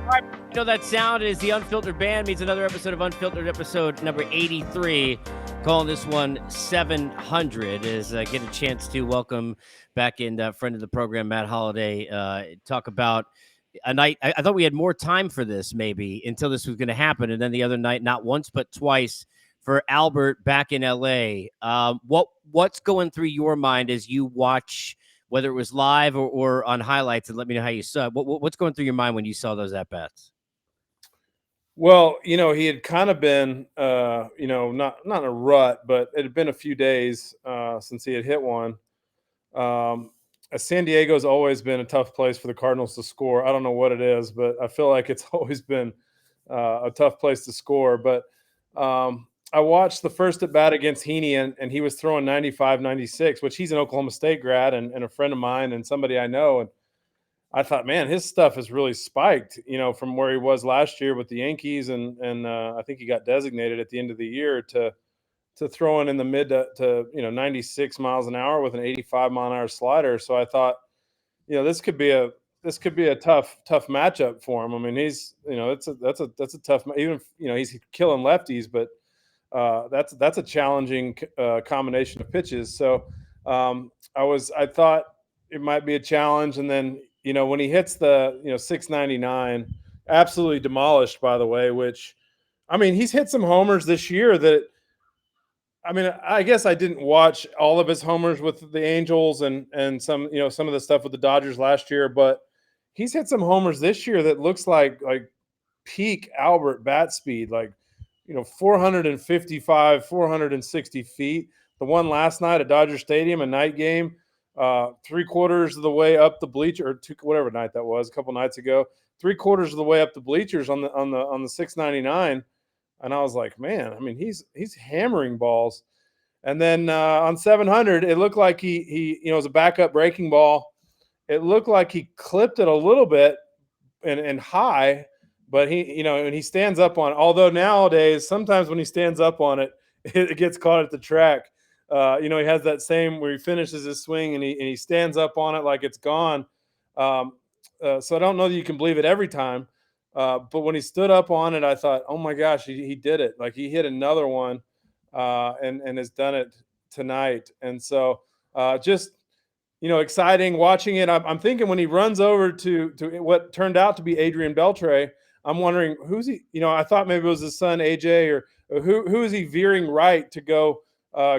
All right, you know that sound is the Unfiltered Band meets another episode of Unfiltered, episode number 83. Calling this one 700 is get a chance to welcome back in friend of the program, Matt Holliday. Talk about a night. I thought we had more time for this maybe until this was going to happen, and then the other night, not once but twice for Albert back in LA. What's going through your mind as you watch? Whether it was live or on highlights, and let me know how you saw it. What's going through your mind when you saw those at bats? Well, he had kind of been, not in a rut, but it had been a few days since he had hit one. Um, San Diego's always been a tough place for the Cardinals to score. I don't know what it is, but I feel like it's always been a tough place to score. But I watched the first at bat against Heaney, and he was throwing 95, 96, which he's an Oklahoma State grad and a friend of mine and somebody I know. And I thought, man, his stuff has really spiked, from where he was last year with the Yankees, and I think he got designated at the end of the year to throwing in the mid to 96 miles an hour with an 85-mile-an-hour slider. So I thought, this could be a tough matchup for him. I mean, he's that's a tough, even he's killing lefties, but that's a challenging combination of pitches. So I thought it might be a challenge, and then when he hits the 699, absolutely demolished, by the way. Which, I mean, he's hit some homers this year that, I mean, I guess I didn't watch all of his homers with the Angels and some of the stuff with the Dodgers last year, but he's hit some homers this year that looks like peak Albert bat speed, like 455, 460 feet. The one last night at Dodger Stadium, a night game, 3/4 of the way up the bleacher, or whatever night that was, a couple nights ago, 3/4 of the way up the bleachers on the 699. And I was like, man, I mean, he's hammering balls. And then on 700, it looked like he it was a backup breaking ball. It looked like he clipped it a little bit and high, but and he stands up on it. Although nowadays, sometimes when he stands up on it, it gets caught at the track. He has that same where he finishes his swing and he stands up on it like it's gone. So I don't know that you can believe it every time. But when he stood up on it, I thought, oh my gosh, he did it. Like, he hit another one and has done it tonight. And so just, exciting watching it. I'm thinking when he runs over to what turned out to be Adrian Beltre, I'm wondering who's he. I thought maybe it was his son AJ, or who is he veering right to go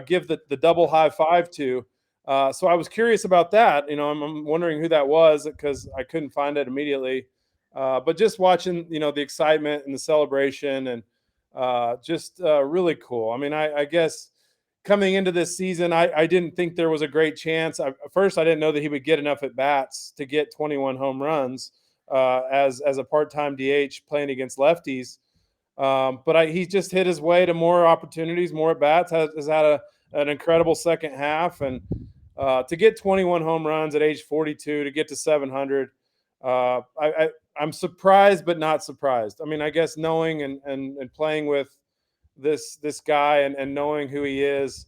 give the double high five to. So I was curious about that. I'm wondering who that was because I couldn't find it immediately. But just watching, the excitement and the celebration, and just really cool. I mean, I guess coming into this season, I didn't think there was a great chance. First, I didn't know that he would get enough at bats to get 21 home runs as a part-time DH playing against lefties. But he just hit his way to more opportunities, more at bats. Has had an incredible second half, and to get 21 home runs at age 42, to get to 700. I'm surprised, but not surprised. I mean, I guess knowing and playing with this guy and knowing who he is,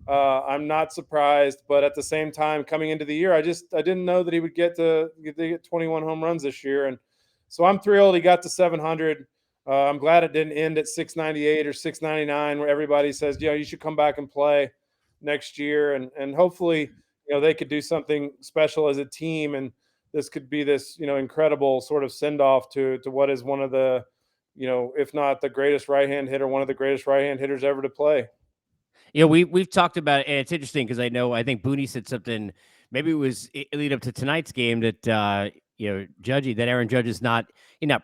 I'm not surprised. But at the same time, coming into the year, I didn't know that he would get 21 home runs this year, and so I'm thrilled he got to 700. I'm glad it didn't end at 698 or 699, where everybody says, you should come back and play next year, and hopefully, they could do something special as a team, and this could be this, incredible sort of send off to what is one of the, if not the greatest right-hand hitter, one of the greatest right-hand hitters ever to play. We've talked about it, and it's interesting because I think Booney said something. Maybe it was lead up to tonight's game that Judgy, that Aaron Judge is not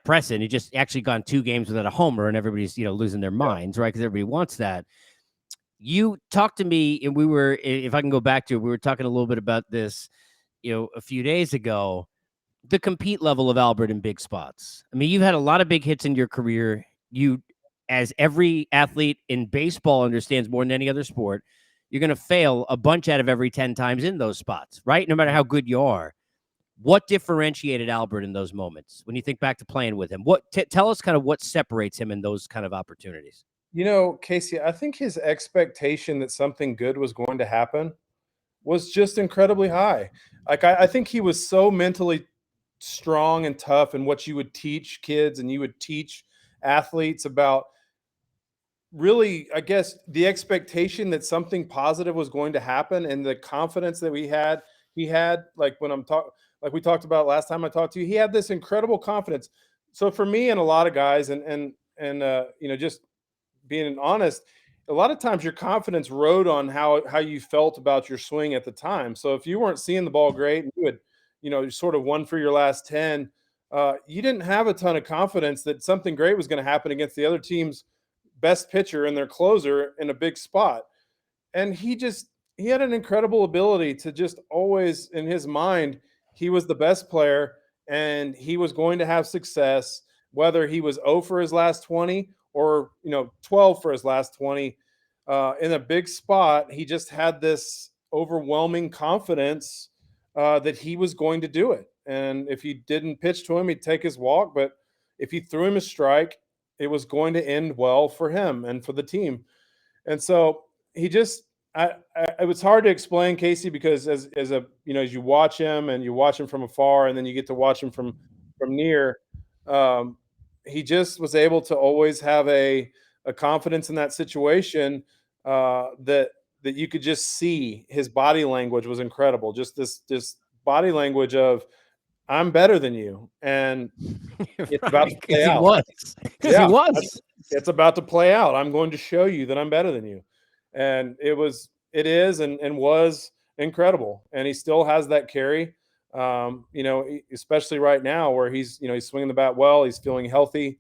pressing. He just actually gone 2 games without a homer, and everybody's losing their minds, right? Because everybody wants that. You talked to me, and we were, if I can go back to it, we were talking a little bit about this, a few days ago. The compete level of Albert in big spots. I mean, you've had a lot of big hits in your career. You, as every athlete in baseball understands more than any other sport, you're going to fail a bunch out of every 10 times in those spots, right? No matter how good you are. What differentiated Albert in those moments when you think back to playing with him? Tell us kind of what separates him in those kind of opportunities. Casey, I think his expectation that something good was going to happen was just incredibly high. Like, I think he was so mentally strong and tough, and what you would teach kids and you would teach athletes about really, I guess, the expectation that something positive was going to happen and the confidence that he had, like when like we talked about last time I talked to you, he had this incredible confidence. So for me and a lot of guys, just being honest, a lot of times your confidence rode on how you felt about your swing at the time. So if you weren't seeing the ball great and you had, sort of won for your last 10, you didn't have a ton of confidence that something great was going to happen against the other team's best pitcher and their closer in a big spot. And he had an incredible ability to just always, in his mind, he was the best player and he was going to have success, whether he was 0 for his last 20 or 12 for his last 20. In a big spot, he just had this overwhelming confidence that he was going to do it. And if you didn't pitch to him, he'd take his walk. But if you threw him a strike, it was going to end well for him and for the team. And so he just, it was hard to explain, Casey, because as you watch him and you watch him from afar, and then you get to watch him from near, um, he just was able to always have a confidence in that situation that you could just see. His body language was incredible. Just this body language of, I'm better than you, and it's about to Right, play because he out. was. Because he Yeah, was. it's about to play out. I'm going to show you that I'm better than you. And it is, and was incredible. And he still has that carry, especially right now where he's swinging the bat well, he's feeling healthy,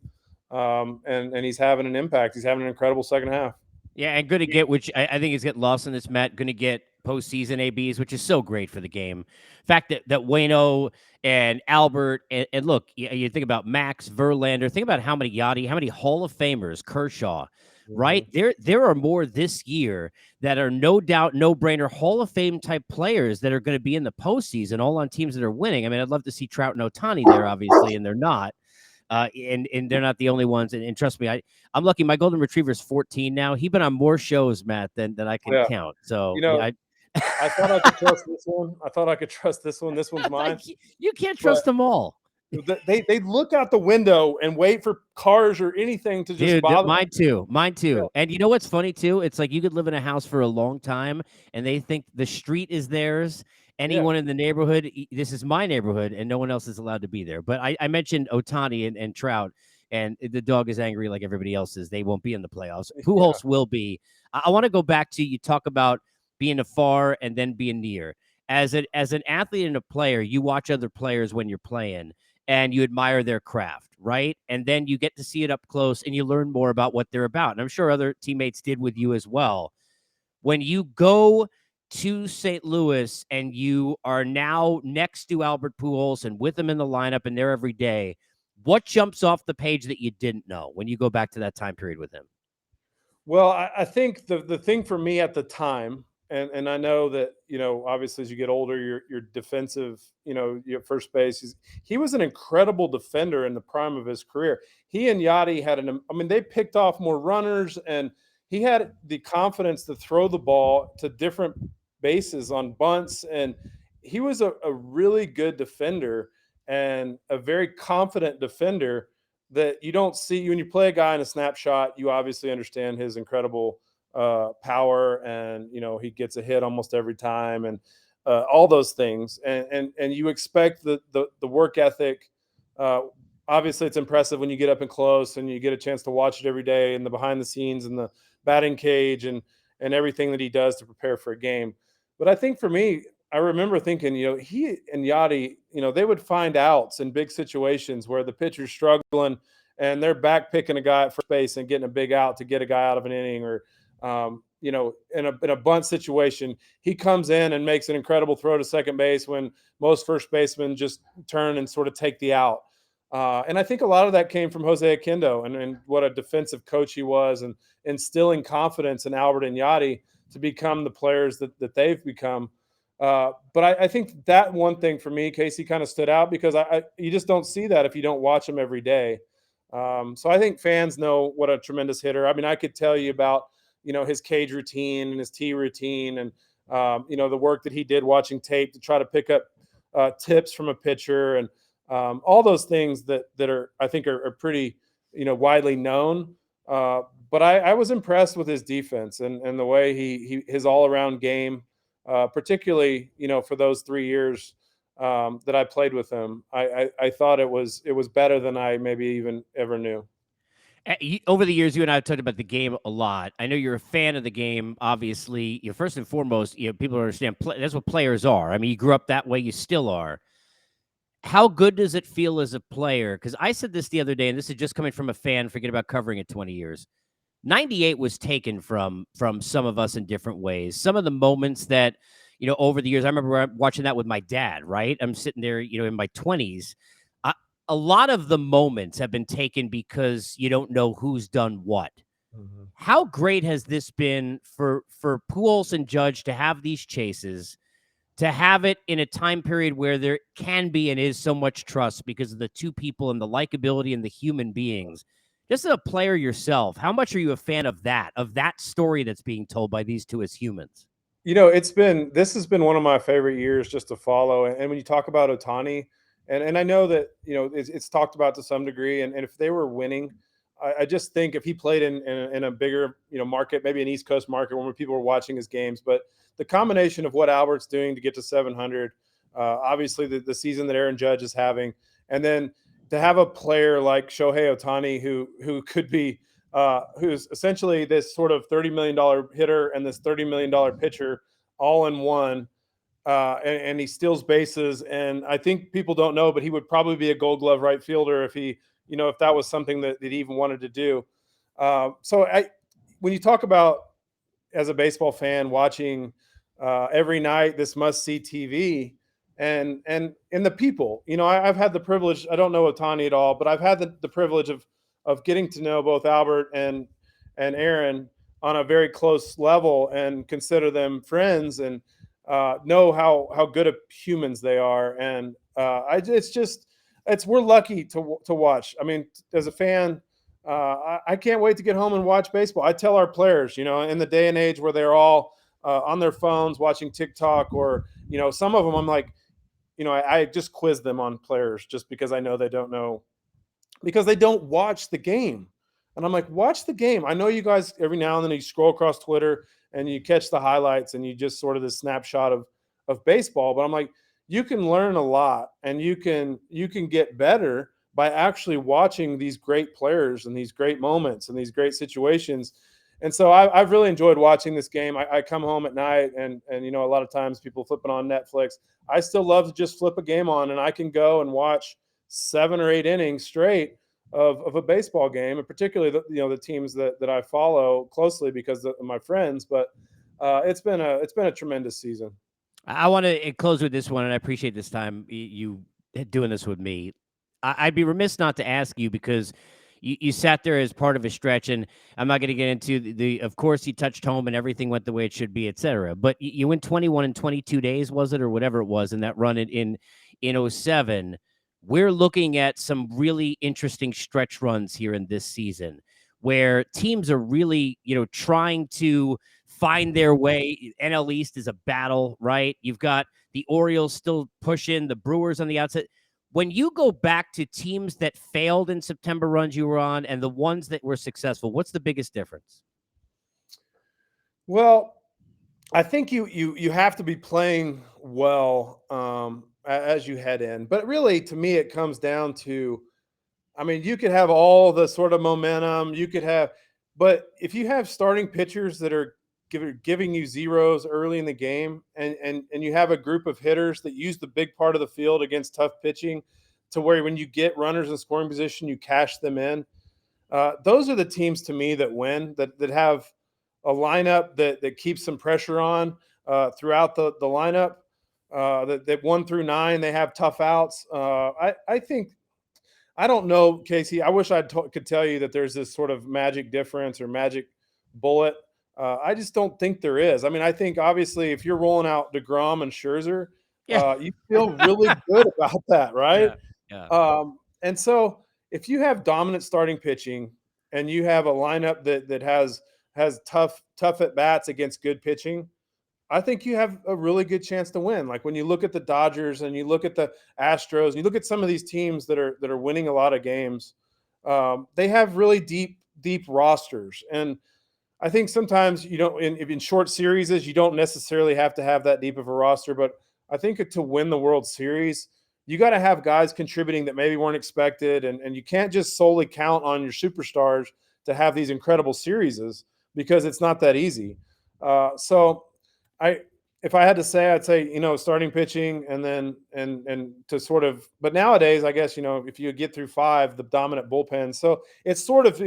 and he's having an impact. He's having an incredible second half. Yeah, and going to get, which I think is getting lost in this, Matt, going to get postseason ABs, which is so great for the game. Fact that Waino and Albert, and look, you think about Max Verlander, think about how many Yachty, how many Hall of Famers, Kershaw, right? Mhm. There are more this year that are no doubt, no brainer Hall of Fame type players that are going to be in the postseason, all on teams that are winning. I mean, I'd love to see Trout and Ohtani there, obviously, and they're not. And they're not the only ones. And trust me, I'm lucky. My golden retriever is 14 now. He's been on more shows, Matt, than I can Yeah. count. So You yeah, know, I thought I could trust this one. I thought I could trust this one. This one's mine. like you can't But trust them all, they look out the window and wait for cars or anything to just dude. bother. Mine too. Mine Yeah, too. And you know what's funny too? It's like you could live in a house for a long time, and they think the street is theirs. yeah, Anyone in the neighborhood, this is my neighborhood, and no one else is allowed to be there. But I mentioned Otani and Trout, and the dog is angry like everybody else is. They won't be in the playoffs. yeah. Pujols will be. I want to go back to you talk about being afar and then being near. As an athlete and a player, you watch other players when you're playing and you admire their craft, right? And then you get to see it up close and you learn more about what they're about. And I'm sure other teammates did with you as well. When you go to St. Louis and you are now next to Albert Pujols and with him in the lineup and there every day, what jumps off the page that you didn't know when you go back to that time period with him? Well, I think the thing for me at the time, and I know that obviously as you get older, your defensive, your first base. He was an incredible defender in the prime of his career. He and Yachty had I mean, they picked off more runners, and he had the confidence to throw the ball to different bases on bunts, and he was a really good defender and a very confident defender that you don't see when you play a guy in a snapshot. You obviously understand his incredible power, and he gets a hit almost every time, and all those things, and you expect the work ethic. Uh, Obviously, it's impressive when you get up and close and you get a chance to watch it every day, and the behind the scenes and the batting cage and everything that he does to prepare for a game. But I think for me, I remember thinking, he and Yachty, they would find outs in big situations where the pitcher's struggling and they're back picking a guy at first base and getting a big out to get a guy out of an inning, or in a bunt situation, he comes in and makes an incredible throw to second base when most first basemen just turn and sort of take the out. And I think a lot of that came from Jose Akindo, and what a defensive coach he was, and instilling confidence in Albert and Yachty to become the players that they've become. But I think that one thing for me, Casey, kind of stood out because you just don't see that if you don't watch him every day. So I think fans know what a tremendous hitter. I mean, I could tell you about his cage routine and his tee routine, and the work that he did watching tape to try to pick up tips from a pitcher, and all those things that are I think are pretty widely known. Uh, but I was impressed with his defense and the way his all around game, particularly for those 3 years that I played with him. I thought it was better than I maybe even ever knew. Over the years, you and I have talked about the game a lot. I know you're a fan of the game. Obviously, first and foremost, people understand that's what players are. I mean, you grew up that way, you still are. How good does it feel as a player? Because I said this the other day, and this is just coming from a fan. Forget about covering it 20 years. 98 was taken from some of us in different ways. Some of the moments that, over the years, I remember watching that with my dad, right? I'm sitting there, in my 20s. A lot of the moments have been taken because you don't know who's done what. Mhm. How great has this been for Pujols and Judge to have these chases, to have it in a time period where there can be and is so much trust because of the two people and the likability and the human beings. Just as a player yourself, how much are you a fan of that story that's being told by these two as humans? This has been one of my favorite years just to follow. And when you talk about Otani, and I know that it's talked about to some degree, and if they were winning, I just think if he played in a bigger market, maybe an East Coast market where people were watching his games, but the combination of what Albert's doing to get to 700, obviously the season that Aaron Judge is having, and then to have a player like Shohei Otani who could be who's essentially this sort of $30 million hitter and this $30 million pitcher all in one. And he steals bases. And I think people don't know, but he would probably be a Gold Glove right fielder if that was something that he even wanted to do. When you talk about as a baseball fan watching every night this must see TV and the people. I've had the privilege. I don't know Otani at all, but I've had the privilege of getting to know both Albert and Aaron on a very close level and consider them friends and know how good of humans they are. And it's we're lucky to watch. I mean, as a fan, I can't wait to get home and watch baseball. I tell our players, in the day and age where they're all on their phones watching TikTok, or some of them, I'm like, I just quiz them on players just because I know they don't know because they don't watch the game. And I'm like, watch the game. I know you guys every now and then you scroll across Twitter and you catch the highlights and you just sort of this snapshot of baseball. But I'm like, you can learn a lot and you can get better by actually watching these great players and these great moments and these great situations. And so I've really enjoyed watching this game. I come home at night and a lot of times people flipping on Netflix. I still love to just flip a game on and I can go and watch 7 or 8 innings straight of a baseball game, and particularly the teams that I follow closely because of my friends. But it's been a tremendous season. I want to close with this one, and I appreciate this time you doing this with me. I'd be remiss not to ask you because you sat there as part of a stretch, and I'm not going to get into of course, you touched home and everything went the way it should be, et cetera. But you went 21 and 22 days, was it, or whatever it was, in that run in '07. We're looking at some really interesting stretch runs here in this season where teams are really, trying to find their way. NL East is a battle, right? You've got the Orioles still pushing, the Brewers on the outside. When you go back to teams that failed in September runs you were on and the ones that were successful, what's the biggest difference? Well, I think you have to be playing well as you head in, but really to me it comes down to, I mean, you could have all the sort of momentum you could have, but if you have starting pitchers that are giving you zeros early in the game, and you have a group of hitters that use the big part of the field against tough pitching, to where when you get runners in scoring position, you cash them in. Those are the teams to me that win. That have a lineup that keeps some pressure on throughout the lineup. That 1 through 9, they have tough outs. I think I don't know, Casey. I wish could tell you that there's this sort of magic difference or magic bullet. I just don't think there is. I mean, I think obviously if you're rolling out DeGrom and Scherzer, Yeah. you feel really good about that, right? Yeah. Yeah. And so if you have dominant starting pitching and you have a lineup that has tough at bats against good pitching, I think you have a really good chance to win. Like when you look at the Dodgers and you look at the Astros, and you look at some of these teams that are winning a lot of games, they have really deep rosters. And I think sometimes you don't in short series you don't necessarily have to have that deep of a roster, but I think to win the World Series, you got to have guys contributing that maybe weren't expected, and you can't just solely count on your superstars to have these incredible series because it's not that easy. So I if I had to say, I'd say starting pitching and then and to sort of. But nowadays, I guess if you get through five, the dominant bullpen. So it's sort of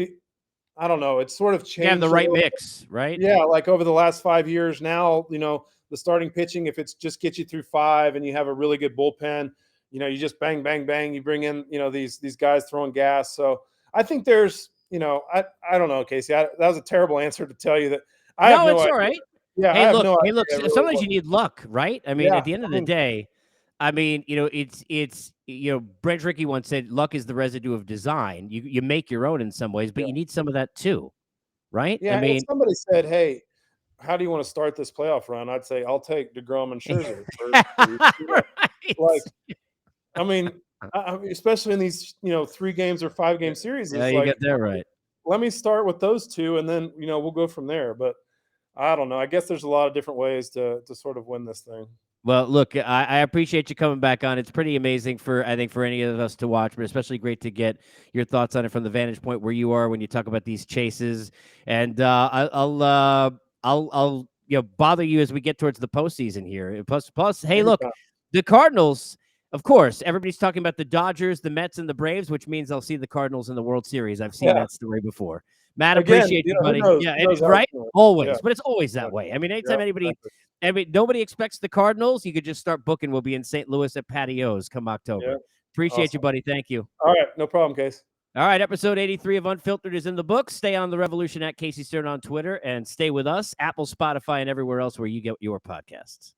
I don't know. It's sort of You have the changed a right little. mix, right? Yeah, like over the last 5 years now, the starting pitching, if it's just gets you through five and you have a really good bullpen, you just bang, bang, bang. You bring in, these guys throwing gas. So I think there's, I don't know, Casey. That was a terrible answer to tell you that. I have No, no it's all idea. right. Yeah, I have no Hey, look. idea really Sometimes what. you need luck, right? I mean, Yeah, at the end of I the mean, day, I mean, it's Brent Rickey once said, "Luck is the residue of design." You make your own in some ways, but yeah, you need some of that too, right? I yeah. If mean, somebody said, "Hey, how do you want to start this playoff run?" I'd say I'll take DeGrom and Scherzer for like. right. I mean, especially in these, 3 games or 5 game series, Yeah, is you like, got that right. let me start with those two, and then we'll go from there. But I don't know. I guess there's a lot of different ways to sort of win this thing. Well, look, I appreciate you coming back on. It's pretty amazing I think for any of us to watch, but especially great to get your thoughts on it from the vantage point where you are when you talk about these chases. And I'll bother you as we get towards the postseason here. Plus, hey, look, Anytime. the Cardinals. Of course, everybody's talking about the Dodgers, the Mets, and the Braves, which means I'll see the Cardinals in the World Series. I've seen Yeah. that story before. Matt, Again, appreciate you, who buddy. knows? Yeah, Who knows how it's right? going? Yeah. Always, but it's always Yeah. that way. I mean, Yeah. anytime anybody Exactly. I mean, nobody expects the Cardinals. You could just start booking. We'll be in St. Louis at Patios come Yeah. October. Appreciate you, Awesome. buddy. Thank you. All right. No problem, Case. All right, episode 83 of Unfiltered is in the books. Stay on the revolution at Casey Stern on Twitter and stay with us, Apple, Spotify, and everywhere else where you get your podcasts.